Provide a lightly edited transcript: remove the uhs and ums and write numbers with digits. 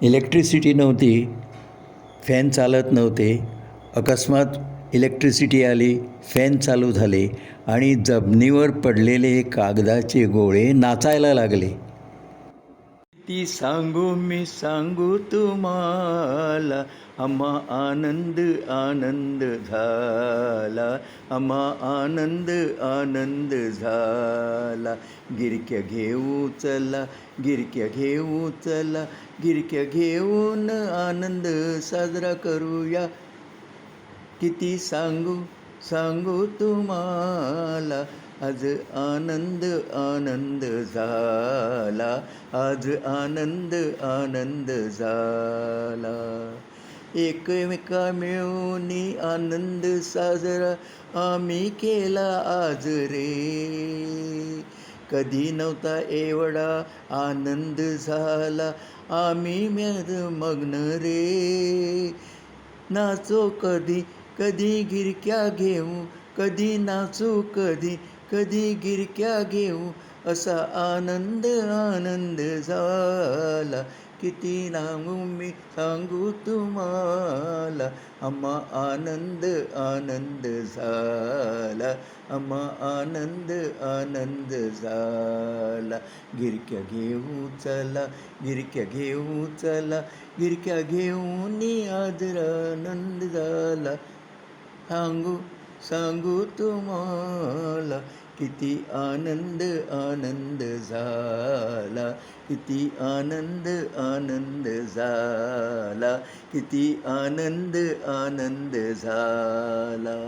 Electricity नव्हती, fan चालत नव्हते. अकस्मात इलेक्ट्रिसिटी आली, फॅन चालू झाले आणि जमिनीवर पडलेले कागदाचे गोळे नाचायला लागले. किती सांगू मी सांगू तुम्हाला, आम्हा आनंद आनंद झाला, आम्हा आनंद आनंद झाला. गिरक्या घेऊ चला, गिरक्या घेऊ चला, गिरक्या घेऊन आनंद साजरा करूया. किती सांगू सांगू तुम्हाला, आज आनंद आनंद झाला, आज आनंद आनंद झाला. एकमेका मिळून आनंद साजरा आम्ही केला आज रे. कधी नव्हता एवढा आनंद झाला, आम्ही मग्न रे. नाचो कधी कधी गिरक्या घेऊ, कधी नाचू कधी कधी गिरक्या घेऊ, असा आनंद आनंद झाला. किती सांगू मी सांगू तुम्हाला, आम्हा आनंद आनंद झाला, आम्हा आनंद आनंद झाला. गिरक्या घेऊ चला, गिरक्या घेऊ चला, गिरक्या घेऊन आज आनंद झाला. सांगू सांगू तुम्हाला, किती आनंद आनंद झाला, किती आनंद आनंद झाला, किती आनंद आनंद झाला.